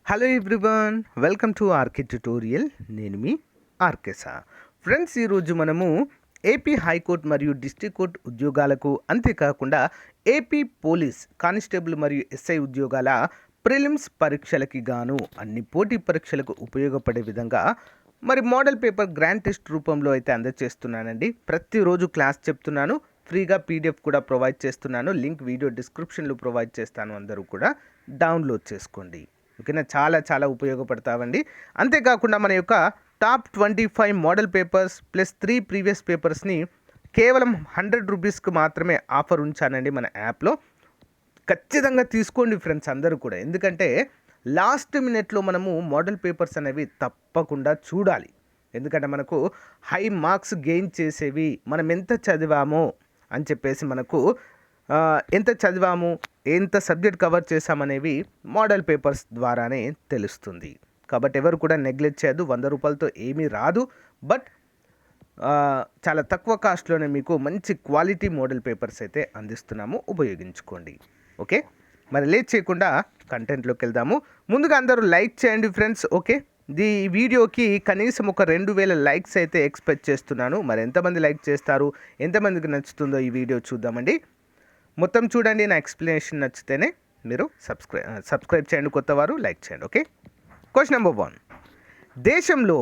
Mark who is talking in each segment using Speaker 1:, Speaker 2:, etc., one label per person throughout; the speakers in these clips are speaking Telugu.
Speaker 1: Hello everyone, welcome to RK tutorial. నేను మీ ఆర్కేసా. ఫ్రెండ్స్, ఈరోజు మనము ఏపీ హైకోర్టు మరియు డిస్ట్రిక్ట్ కోర్టు ఉద్యోగాలకు, అంతేకాకుండా ఏపీ పోలీస్ కానిస్టేబుల్ మరియు ఎస్ఐ ఉద్యోగాల ప్రిలిమ్స్ పరీక్షలకి గాను అన్ని పోటీ పరీక్షలకు ఉపయోగపడే విధంగా మోడల్ పేపర్ గ్రాండ్ టెస్ట్ రూపంలో అయితే అందజేస్తున్నానండి. ప్రతిరోజు క్లాస్ చెప్తున్నాను, ఫ్రీగా పీడిఎఫ్ కూడా ప్రొవైడ్ చేస్తున్నాను. లింక్ వీడియో డిస్క్రిప్షన్లో ప్రొవైడ్ చేస్తాను, అందరూ కూడా డౌన్లోడ్ చేసుకోండి. ఓకేనా, చాలా ఉపయోగపడతావండి. అంతేకాకుండా మన యొక్క top 25 model papers plus 3 previous పేపర్స్ని కేవలం 100 రూపీస్కి మాత్రమే ఆఫర్ ఉంచానండి మన యాప్లో. ఖచ్చితంగా తీసుకోండి ఫ్రెండ్స్ అందరూ కూడా, ఎందుకంటే లాస్ట్ మినిట్లో మనము మోడల్ పేపర్స్ అనేవి తప్పకుండా చూడాలి. ఎందుకంటే మనకు హై మార్క్స్ గెయిన్ చేసేవి మనం ఎంత చదివామో అని చెప్పేసి, మనకు ఎంత చదివాము, ఎంత సబ్జెక్ట్ కవర్ చేసామనేవి మోడల్ పేపర్స్ ద్వారానే తెలుస్తుంది. కాబట్టి ఎవరు కూడా నెగ్లెక్ట్ చేయదు. 100 రూపాయలతో ఏమీ రాదు, బట్ చాలా తక్కువ కాస్ట్లోనే మీకు మంచి క్వాలిటీ మోడల్ పేపర్స్ అయితే అందిస్తున్నాము, ఉపయోగించుకోండి. ఓకే, మరి లేట్ చేయకుండా కంటెంట్లోకి వెళ్దాము. ముందుగా అందరూ లైక్ చేయండి ఫ్రెండ్స్. ఓకే, ఈ వీడియోకి కనీసం ఒక 2000 లైక్స్ అయితే ఎక్స్పెక్ట్ చేస్తున్నాను. మరి ఎంతమంది లైక్ చేస్తారు, ఎంతమందికి నచ్చుతుందో ఈ వీడియో చూద్దామండి. మొత్తం చూడండి, నా ఎక్స్ప్లెనేషన్ నచ్చితేనే మీరు సబ్స్క్రైబ్ చేయండి, కొత్తవారు లైక్ చేయండి. Okay, question number 1. దేశంలో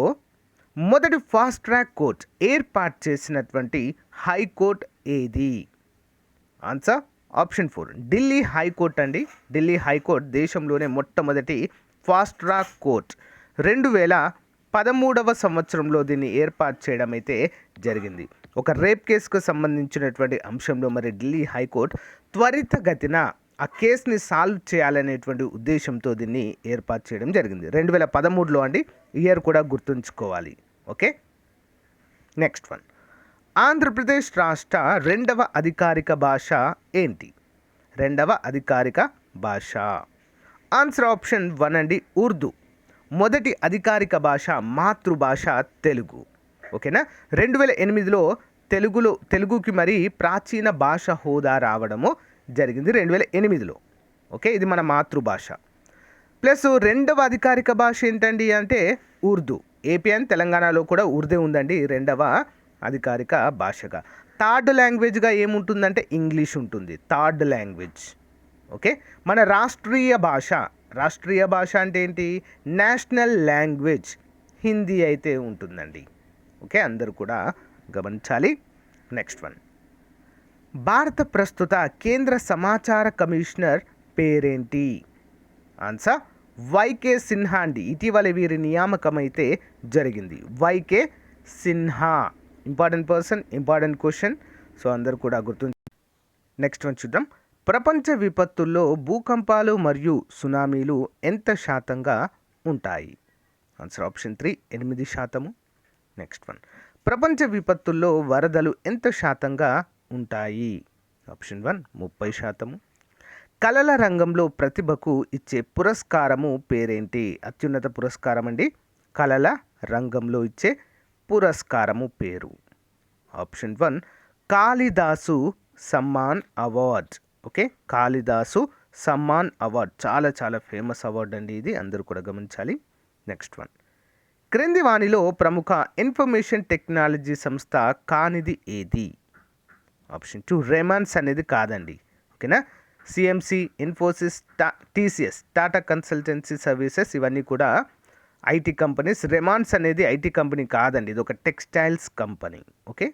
Speaker 1: మొదటి ఫాస్ట్ ట్రాక్ కోర్ట్ ఏర్పాటు చేసినటువంటి హైకోర్టు ఏది? ఆన్సర్ ఆప్షన్ 4, ఢిల్లీ హైకోర్టు అండి. ఢిల్లీ హైకోర్టు దేశంలోనే మొట్టమొదటి ఫాస్ట్ ట్రాక్ కోర్ట్. 2013వ సంవత్సరంలో దీన్ని ఏర్పాటు చేయడం అయితే జరిగింది. ఒక రేప్ కేసుకు సంబంధించినటువంటి అంశంలో ఢిల్లీ హైకోర్టు త్వరితగతిన ఆ కేసుని సాల్వ్ చేయాలనేటువంటి ఉద్దేశంతో దీన్ని ఏర్పాటు చేయడం జరిగింది. 2013లో అండి, ఇయర్ కూడా గుర్తుంచుకోవాలి. Okay, next one. ఆంధ్రప్రదేశ్ రాష్ట్ర రెండవ అధికారిక భాష ఏంటి? రెండవ అధికారిక భాష ఆన్సర్ ఆప్షన్ 1 అండి, ఉర్దూ. మొదటి అధికారిక భాష, మాతృభాష తెలుగు. ఓకేనా, 2008లో తెలుగుకి ప్రాచీన భాష హోదా రావడము జరిగింది 2008లో. ఓకే, ఇది మన మాతృభాష. ప్లస్ రెండవ అధికారిక భాష ఏంటండి అంటే ఉర్దూ. ఏపీ అండ్ తెలంగాణలో కూడా ఉర్దూ ఉందండి భాష అధికారిక భాషగా. థర్డ్ లాంగ్వేజ్గా ఏముంటుందంటే ఇంగ్లీష్ ఉంటుంది, థర్డ్ లాంగ్వేజ్. ఓకే, మన రాష్ట్రీయ భాష అంటే ఏంటి? నేషనల్ లాంగ్వేజ్ హిందీ అయితే ఉంటుందండి. ఓకే, అందరూ కూడా గమనించాలి. Next one. భారత ప్రస్తుత కేంద్ర సమాచార కమిషనర్ పేరేంటి? ఆన్సర్ వైకే సిన్హా అండి. ఇటీవల వీరి నియామకం అయితే జరిగింది. YK Sinha. Important person, important question, so అందరూ కూడా గుర్తుంచు. నెక్స్ట్ వన్ చూద్దాం. ప్రపంచ విపత్తుల్లో భూకంపాలు మరియు సునామీలు ఎంత శాతంగా ఉంటాయి? Answer option 3, 8%. Next one. ప్రపంచ విపత్తుల్లో వరదలు ఎంత శాతంగా ఉంటాయి? ఆప్షన్ 1, 30%. కళల రంగంలో ప్రతిభకు ఇచ్చే పురస్కారము పేరేంటి? అత్యున్నత పురస్కారం అండి, కళల రంగంలో ఇచ్చే పురస్కారము పేరు. Option 1, Kalidas Samman award. Okay, Kalidas Samman award చాలా ఫేమస్ అవార్డ్ అండి ఇది, అందరూ కూడా గమనించాలి. Next one. క్రింది వాణిలో ప్రముఖ ఇన్ఫర్మేషన్ టెక్నాలజీ సంస్థ కానిది ఏది? ఆప్షన్ 2, రెమాన్స్ అనేది కాదండి. ఓకేనా, CMC, Infosys, TCS, Tata consultancy services, ఇవన్నీ కూడా ఐటీ కంపెనీస్. రెమాన్స్ అనేది ఐటీ కంపెనీ కాదండి, ఇది ఒక textiles company. Okay,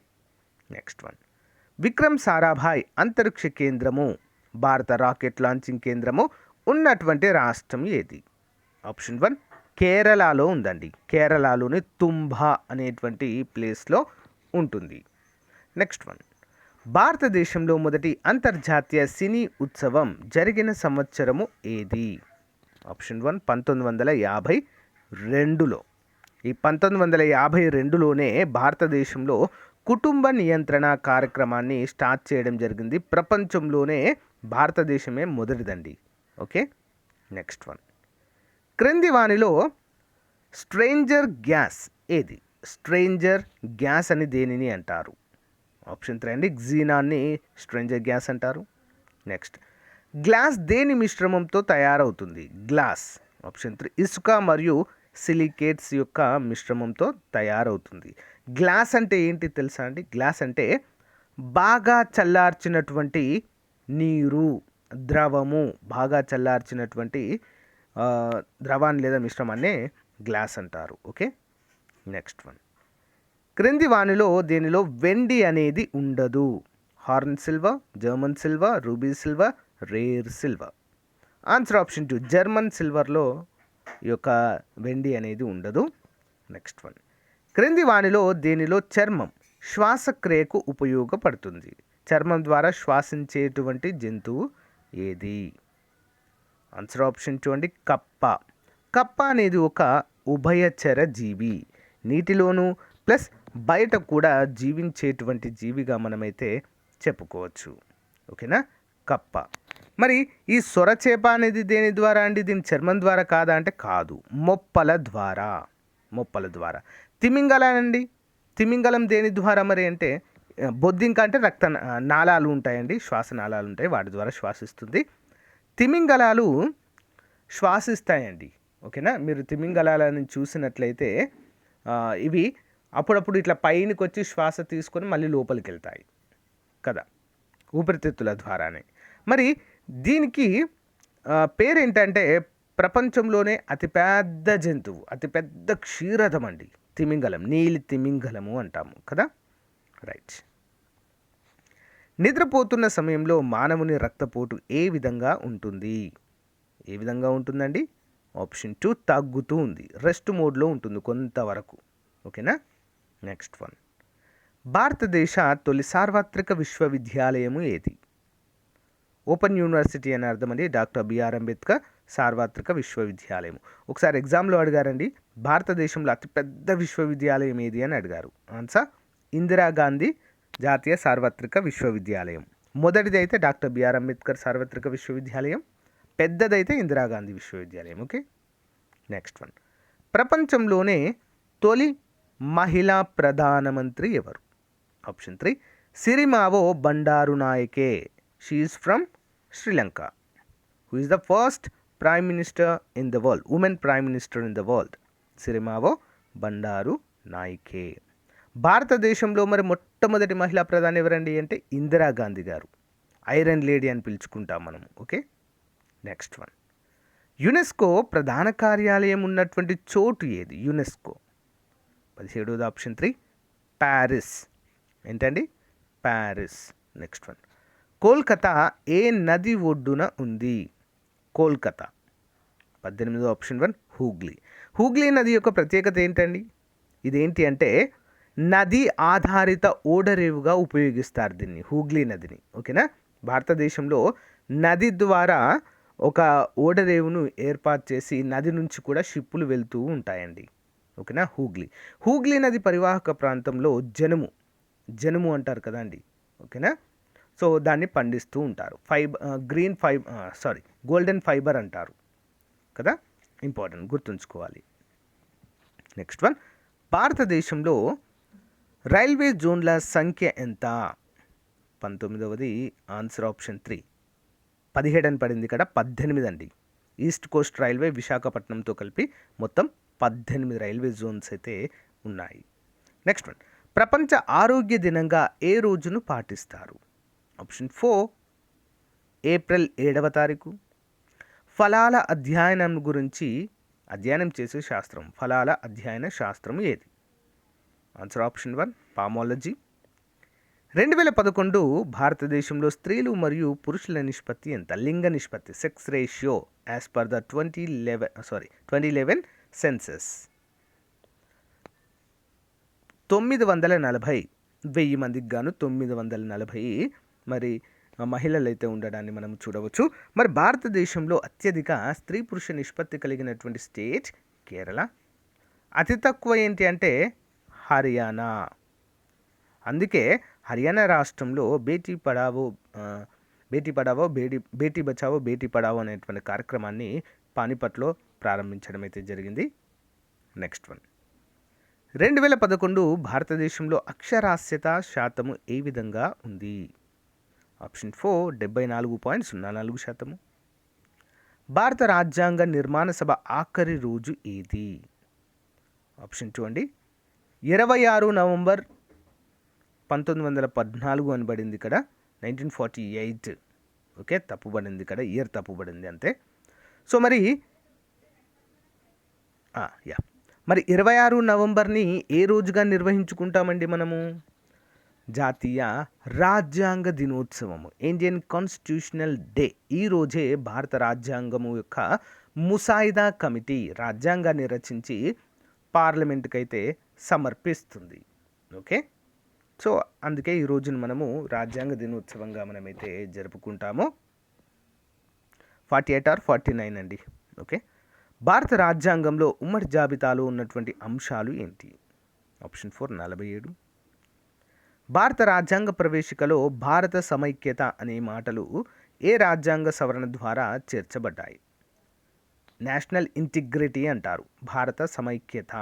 Speaker 1: next one. Vikram Sarabhai అంతరిక్ష కేంద్రము, భారత రాకెట్ లాంచింగ్ కేంద్రము ఉన్నటువంటి రాష్ట్రం ఏది? ఆప్షన్ 1, కేరళలో ఉందండి. కేరళలోని తుంబా అనేటువంటి ప్లేస్లో ఉంటుంది. Next one. భారతదేశంలో మొదటి అంతర్జాతీయ సినీ ఉత్సవం జరిగిన సంవత్సరము ఏది? ఆప్షన్ 1, 1952లో. ఈ 1952లోనే భారతదేశంలో కుటుంబ నియంత్రణ కార్యక్రమాన్ని స్టార్ట్ చేయడం జరిగింది. ప్రపంచంలోనే భారతదేశమే మొదటిదండి. Okay, next one. క్రింది వానిలో స్ట్రేంజర్ గ్యాస్ ఏది? స్ట్రేంజర్ గ్యాస్ అని దేనిని అంటారు? ఆప్షన్ 3 అండి, గ్జీనాన్ని స్ట్రేంజర్ గ్యాస్ అంటారు. నెక్స్ట్. గ్లాస్ దేని మిశ్రమంతో తయారవుతుంది? గ్లాస్ ఆప్షన్ 3 ఇసుక మరియు సిలికేట్స్ యొక్క మిశ్రమంతో తయారవుతుంది. గ్లాస్ అంటే ఏంటి తెలుసా అండి? గ్లాస్ అంటే బాగా చల్లార్చినటువంటి నీరు, ద్రవము, బాగా చల్లార్చినటువంటి ద్రవాన్ని లేదా మిశ్రమాన్నే గ్లాస్ అంటారు. Okay, next one. క్రింది వానిలో దేనిలో వెండి అనేది ఉండదు? Horn silver, German silver, ruby silver, rare silver. Answer option 2 German సిల్వర్లో ఈ యొక్క వెండి అనేది ఉండదు. Next one. క్రింది వానిలో దేనిలో చర్మం శ్వాసక్రియకు ఉపయోగపడుతుంది? చర్మం ద్వారా శ్వాసించేటువంటి జంతువు ఏది? ఆన్సర్ ఆప్షన్ 2 అండి కప్ప. కప్ప అనేది ఒక ఉభయచర జీవి, నీటిలోను ప్లస్ బయట కూడా జీవించేటువంటి జీవిగా మనమైతే చెప్పుకోవచ్చు. ఓకేనా, కప్ప. మరి ఈ సొరచేప అనేది దేని ద్వారా అండి? దీని చర్మం ద్వారా కాదా అంటే కాదు, మొప్పల ద్వారా. మొప్పల ద్వారా. తిమింగలం అండి, తిమింగలం దేని ద్వారా మరి అంటే బొద్దింక అంటే రక్త నాళాలు ఉంటాయండి, శ్వాస నాళాలు ఉంటాయి, వాటి ద్వారా శ్వాసిస్తుంది. తిమింగలాలు శ్వాసిస్తాయండి. ఓకేనా, మీరు తిమింగలాలను చూసినట్లయితే ఇవి అప్పుడప్పుడు ఇట్లా పైనకి వచ్చి శ్వాస తీసుకొని మళ్ళీ లోపలికి వెళ్తాయి కదా, ఊపిరితిత్తుల ద్వారానే. మరి దీనికి పేరేంటంటే ప్రపంచంలోనే అతిపెద్ద జంతువు, అతిపెద్ద క్షీరదం అండి తిమింగలం, నీలి తిమింగలము అంటాము కదా. రైట్. నిద్రపోతున్న సమయంలో మానవుని రక్తపోటు ఏ విధంగా ఉంటుంది? ఏ విధంగా ఉంటుందండి? ఆప్షన్ 2 తగ్గుతూ ఉంది, రెస్ట్ మోడ్లో ఉంటుంది కొంతవరకు. ఓకేనా, నెక్స్ట్ వన్. భారతదేశ తొలి సార్వత్రిక విశ్వవిద్యాలయము ఏది? ఓపెన్ యూనివర్సిటీ అని అర్థం అండి. డాక్టర్ బిఆర్ అంబేద్కర్ సార్వత్రిక విశ్వవిద్యాలయం. ఒకసారి ఎగ్జామ్లో అడిగారండి, భారతదేశంలో అతిపెద్ద విశ్వవిద్యాలయం ఏది అని అడిగారు. ఆన్సర్ ఇందిరాగాంధీ జాతీయ సార్వత్రిక విశ్వవిద్యాలయం. మొదటిది అయితే డాక్టర్ బిఆర్ అంబేద్కర్ సార్వత్రిక విశ్వవిద్యాలయం, పెద్దదైతే ఇందిరాగాంధీ విశ్వవిద్యాలయం. Okay, next one. ప్రపంచంలోనే తొలి మహిళా ప్రధానమంత్రి ఎవరు? Option 3 Sirimavo Bandaru Nayake. She is from Sri Lanka. Who is the first prime minister in the world, women prime minister in the world? Sirimavo Bandaru Nayake. భారతదేశంలో మరి మొట్టమొదటి మహిళా ప్రధాని ఎవరండి అంటే ఇందిరాగాంధీ గారు, ఐరన్ లేడీ అని పిలుచుకుంటాం మనం. Okay, next one. యునెస్కో ప్రధాన కార్యాలయం ఉన్నటువంటి చోటు ఏది? యునెస్కో 17వ ఆప్షన్ 3 ప్యారిస్. ఏంటండి? ప్యారిస్. Next one. కోల్కతా ఏ నది ఒడ్డున ఉంది? కోల్కతా. 18వ ఆప్షన్ 1 హూగ్లీ. హూగ్లీ నది యొక్క ప్రత్యేకత ఏంటండి? ఇదేంటి అంటే నది ఆధారిత ఓడరేవుగా ఉపయోగిస్తారు దీన్ని, హూగ్లీ నదిని. ఓకేనా, భారతదేశంలో నది ద్వారా ఒక ఓడరేవును ఏర్పాటు చేసి నది నుంచి కూడా షిప్పులు వెళ్తూ ఉంటాయండి. ఓకేనా, హూగ్లీ నది పరివాహక ప్రాంతంలో జనుము అంటారు కదా అండి. ఓకేనా, సో దాన్ని పండిస్తూ ఉంటారు. గోల్డెన్ ఫైబర్ అంటారు కదా, ఇంపార్టెంట్, గుర్తుంచుకోవాలి. Next one. భారతదేశంలో రైల్వే జోన్ల సంఖ్య ఎంత? 19వది ఆన్సర్ ఆప్షన్ 3. 17 అని పడింది ఇక్కడ, 18 అండి. ఈస్ట్ కోస్ట్ రైల్వే విశాఖపట్నంతో కలిపి మొత్తం 18 రైల్వే జోన్స్ అయితే ఉన్నాయి. Next one. ప్రపంచ ఆరోగ్య దినంగా ఏ రోజును పాటిస్తారు? ఆప్షన్ 4 ఏప్రిల్ 7వ తారీఖు. ఫలాల అధ్యయనం గురించి అధ్యయనం చేసే శాస్త్రం, ఫలాల అధ్యయన శాస్త్రం ఏది? Answer option 1 palmology. 2011 భారతదేశంలో స్త్రీలు మరియు పురుషుల నిష్పత్తి ఎంత? లింగ నిష్పత్తి, sex ratio as per the 2011 census. 940, 1000 మందికి గాను 940 మరి మహిళలు అయితే ఉండడాన్ని మనం చూడవచ్చు. మరి భారతదేశంలో అత్యధిక స్త్రీ పురుష నిష్పత్తి కలిగినటువంటి స్టేట్ కేరళ. అతి తక్కువ ఏంటి అంటే హర్యానా. అందుకే హర్యానా రాష్ట్రంలో బేటీ పడావో బేటీ బచావో బేటీ పడావో అనేటువంటి కార్యక్రమాన్ని పానిపట్లో ప్రారంభించడం అయితే జరిగింది. Next one. 2011 భారతదేశంలో అక్షరాస్యత శాతము ఏ విధంగా ఉంది? ఆప్షన్ 4 74.04%. భారత రాజ్యాంగ నిర్మాణ సభ ఆఖరి రోజు ఏది? ఆప్షన్ 2 అండి 26 నవంబర్ 1914 అని పడింది ఇక్కడ, 1948. ఓకే, తప్పుపడింది ఇక్కడ, ఇయర్ తప్పుపడింది అంతే. సో మరి మరి 26 నవంబర్ని ఏ రోజుగా నిర్వహించుకుంటామండి మనము? జాతీయ రాజ్యాంగ దినోత్సవము, ఇండియన్ కాన్స్టిట్యూషనల్ డే. ఈ రోజే భారత రాజ్యాంగము యొక్క ముసాయిదా కమిటీ రాజ్యాంగాన్ని రచించి పార్లమెంట్కి అయితే సమర్పిస్తుంది. ఓకే, సో అందుకే ఈ రోజున మనము రాజ్యాంగ దినోత్సవంగా మనమైతే జరుపుకుంటాము. 48 or 49 అండి. ఓకే, భారత రాజ్యాంగంలో ఉమ్మడి జాబితాలో ఉన్నటువంటి అంశాలు ఏంటి? ఆప్షన్ 4 47. భారత రాజ్యాంగ ప్రవేశికలో భారత సమైక్యత అనే మాటలు ఏ రాజ్యాంగ సవరణ ద్వారా చేర్చబడ్డాయి? నేషనల్ ఇంటిగ్రిటీ అంటారు, భారత సమైక్యత.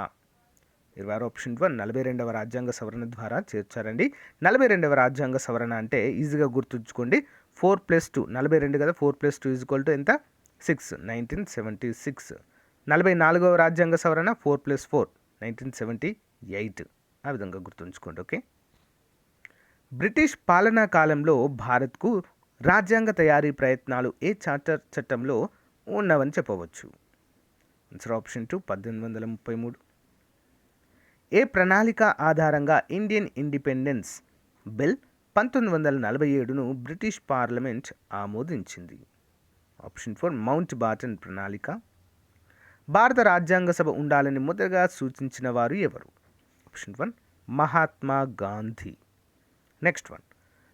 Speaker 1: 26 ఆప్షన్ 1 42వ రాజ్యాంగ సవరణ ద్వారా చేర్చారండి. 42వ రాజ్యాంగ సవరణ అంటే ఈజీగా గుర్తుంచుకోండి, 4+2 42 కదా, 4+2 ఎంత? 6, 1976. 44వ రాజ్యాంగ సవరణ 4+4 1978. ఆ విధంగా గుర్తుంచుకోండి. ఓకే, బ్రిటిష్ పాలనా కాలంలో భారత్కు రాజ్యాంగ తయారీ ప్రయత్నాలు ఏ చార్టర్ చట్టంలో ఉన్నవని చెప్పవచ్చు? Answer option 2 1833. ఏ ప్రణాళిక ఆధారంగా ఇండియన్ ఇండిపెండెన్స్ బిల్ 1947ను బ్రిటిష్ పార్లమెంట్ ఆమోదించింది? ఆప్షన్ 4 మౌంట్ బాటన్ ప్రణాళిక. భారత రాజ్యాంగ సభ ఉండాలని మొదటగా సూచించిన వారు ఎవరు? Option 1 Mahatma Gandhi. Next one,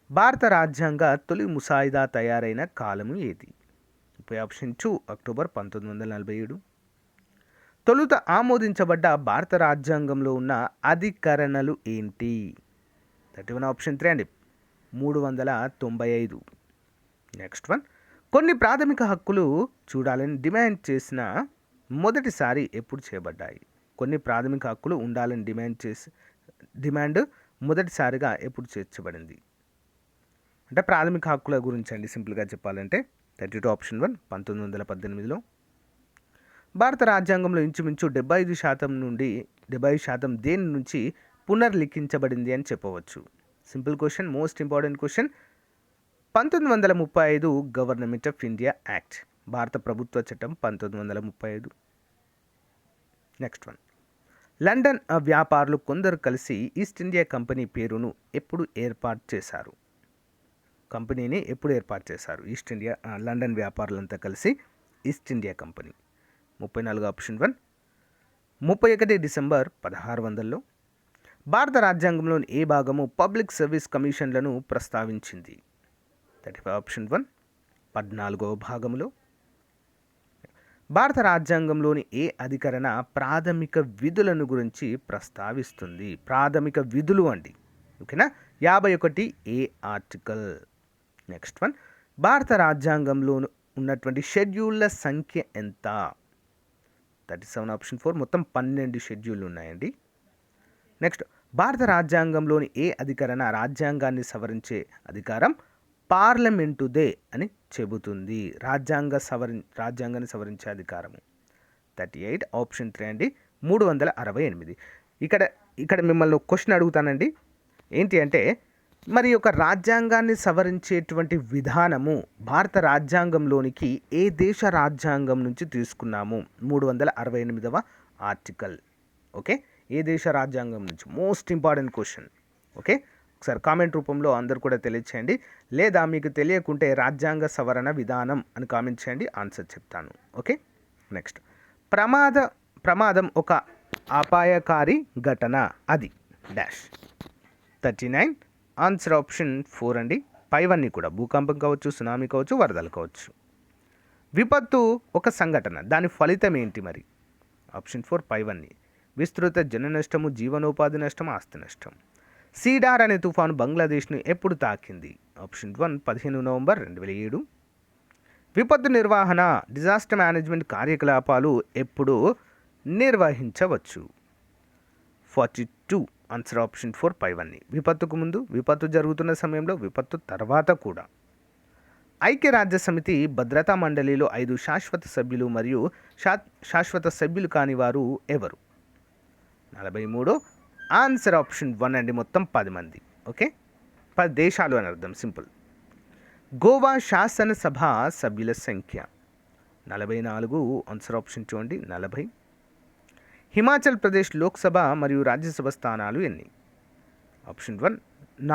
Speaker 1: భారత రాజ్యాంగ తొలి ముసాయిదా తయారైన కాలము ఏది? Option 2 October 1947. తొలుత ఆమోదించబడ్డ భారత రాజ్యాంగంలో ఉన్న అధికరణలు ఏంటి? 31 ఆప్షన్ 3 అండి, 395. నెక్స్ట్ వన్, కొన్ని ప్రాథమిక హక్కులు చూడాలని డిమాండ్ చేసిన మొదటిసారి ఎప్పుడు చేయబడ్డాయి? కొన్ని ప్రాథమిక హక్కులు ఉండాలని డిమాండ్ మొదటిసారిగా ఎప్పుడు చేర్చబడింది? అంటే ప్రాథమిక హక్కుల గురించి అండి, సింపుల్గా చెప్పాలంటే. 32 ఆప్షన్ 1 1918లో. భారత రాజ్యాంగంలో ఇంచుమించు 75% నుండి 70% దేని నుంచి పునర్లిఖించబడింది అని చెప్పవచ్చు? Simple question, most important question. 1935 government of India act, భారత ప్రభుత్వ చట్టం 1935. నెక్స్ట్ వన్, లండన్ వ్యాపారులు కొందరు కలిసి ఈస్ట్ ఇండియా కంపెనీ పేరును ఎప్పుడు ఏర్పాటు చేశారు? కంపెనీని ఎప్పుడు ఏర్పాటు చేశారు? ఈస్ట్ ఇండియా లండన్ వ్యాపారులంతా కలిసి East India company. 34 option 1 31 December 1600లో. భారత రాజ్యాంగంలోని ఏ భాగము పబ్లిక్ సర్వీస్ కమిషన్లను ప్రస్తావించింది? 35 ఆప్షన్ 1 14వ భాగంలో. భారత రాజ్యాంగంలోని ఏ అధికరణ ప్రాథమిక విధులను గురించి ప్రస్తావిస్తుంది? ప్రాథమిక విధులు అండి. ఓకేనా, 51 ఏ ఆర్టికల్. నెక్స్ట్ వన్, భారత రాజ్యాంగంలో ఉన్నటువంటి షెడ్యూళ్ల సంఖ్య ఎంత? 37 ఆప్షన్ 4 మొత్తం 12 షెడ్యూళ్ళు ఉన్నాయండి. నెక్స్ట్, భారత రాజ్యాంగంలోని ఏ అధికరణ రాజ్యాంగాన్ని సవరించే అధికారం పార్లమెంటుదే అని చెబుతుంది? రాజ్యాంగాన్ని సవరించే అధికారము. 38 ఆప్షన్ 3 అండి, 368. ఇక్కడ మిమ్మల్ని ఒక క్వశ్చన్ అడుగుతానండి. ఏంటి అంటే, మరి ఒక రాజ్యాంగాన్ని సవరించేటువంటి విధానము భారత రాజ్యాంగంలోనికి ఏ దేశ రాజ్యాంగం నుంచి తీసుకున్నాము? 368వ ఆర్టికల్. ఓకే, ఏ దేశ రాజ్యాంగం నుంచి? Most important question. ఓకే, ఒకసారి కామెంట్ రూపంలో అందరు కూడా తెలియచేయండి, లేదా మీకు తెలియకుంటే రాజ్యాంగ సవరణ విధానం అని కామెంట్ చేయండి, ఆన్సర్ చెప్తాను. ఓకే, నెక్స్ట్, ప్రమాదం ఒక అపాయకారి ఘటన, అది డాష్. 39 ఆన్సర్ ఆప్షన్ 4 అండి. పైవన్నీ కూడా భూకంపం కావచ్చు, సునామీ కావచ్చు, వరదలు కావచ్చు. విపత్తు ఒక సంఘటన, దాని ఫలితం ఏంటి మరి? ఆప్షన్ 4 పైవన్నీ. విస్తృత జన నష్టము, జీవనోపాధి నష్టం, ఆస్తి నష్టం. సీడార్ అనే తుఫాను బంగ్లాదేశ్ను ఎప్పుడు తాకింది? Option 1 15 November 2007. విపత్తు నిర్వహణ, డిజాస్టర్ మేనేజ్మెంట్ కార్యకలాపాలు ఎప్పుడు నిర్వహించవచ్చు? 42 ఆన్సర్ ఆప్షన్ 4 పైవన్నీ. విపత్తుకు ముందు, విపత్తు జరుగుతున్న సమయంలో, విపత్తు తర్వాత కూడా. ఐక్యరాజ్య సమితి భద్రతా మండలిలో 5 శాశ్వత సభ్యులు మరియు శాశ్వత సభ్యులు కాని వారు ఎవరు? 43. ఆన్సర్ ఆప్షన్ 1 అండి, మొత్తం 10 మంది. ఓకే, 10 దేశాలు అని అర్థం, సింపుల్. గోవా శాసనసభ సభ్యుల సంఖ్య 44. ఆన్సర్ ఆప్షన్ 2 అండి, 40. హిమాచల్ ప్రదేశ్ లోక్సభ మరియు రాజ్యసభ స్థానాలు ఎన్ని? ఆప్షన్ 1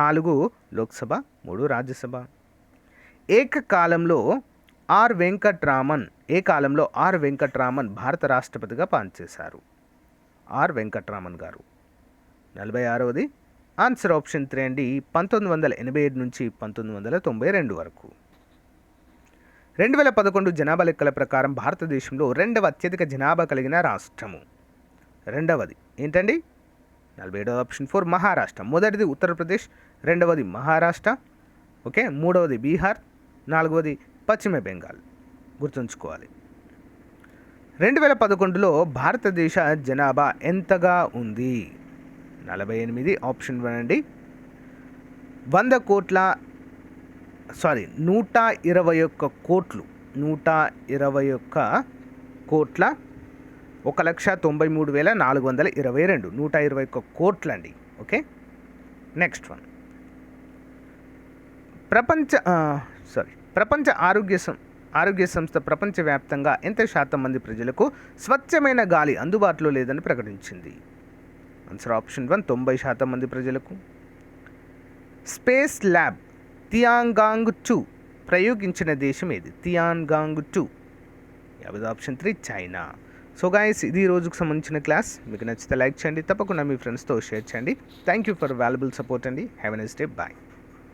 Speaker 1: 4 లోక్సభ, 3 రాజ్యసభ. ఏ కాలంలో ఆర్ వెంకట్రామన్ భారత రాష్ట్రపతిగా పనిచేశారు? ఆర్ వెంకట్రామన్ గారు. 46. ఆన్సర్ ఆప్షన్ 3 అండి, 1987 నుంచి 1992 వరకు. 2011 జనాభా లెక్కల ప్రకారం భారతదేశంలో రెండవ అత్యధిక జనాభా కలిగిన రాష్ట్రము? రెండవది ఏంటండి? 47. ఆప్షన్ 4 మహారాష్ట్ర. మొదటిది ఉత్తరప్రదేశ్, రెండవది మహారాష్ట్ర, ఓకే, మూడవది బీహార్, నాలుగవది పశ్చిమ బెంగాల్. గుర్తుంచుకోవాలి. 2011లో భారతదేశ జనాభా ఎంతగా ఉంది? 48. ఆప్షన్ 1 అండి, 121 కోట్లు. 121 కోట్ల 1,93,422. 121 కోట్లండి. Okay, next one. ప్రపంచ ఆరోగ్య సంస్థ ప్రపంచవ్యాప్తంగా ఎంత శాతం మంది ప్రజలకు స్వచ్ఛమైన గాలి అందుబాటులో లేదని ప్రకటించింది? ఆన్సర్ ఆప్షన్ 1 90% మంది ప్రజలకు. స్పేస్ ల్యాబ్ తియాంగాంగ్ 2 ప్రయోగించిన దేశం ఏది? Tiangong 2. 50. Option 3 China. So guys, ఇది రోజుకు సంబంధించిన క్లాస్. మీకు నచ్చితే లైక్ చేయండి, తప్పకుండా మీ ఫ్రెండ్స్తో షేర్ చేయండి. Thank you for valuable support అండి. Have a nice day. Bye.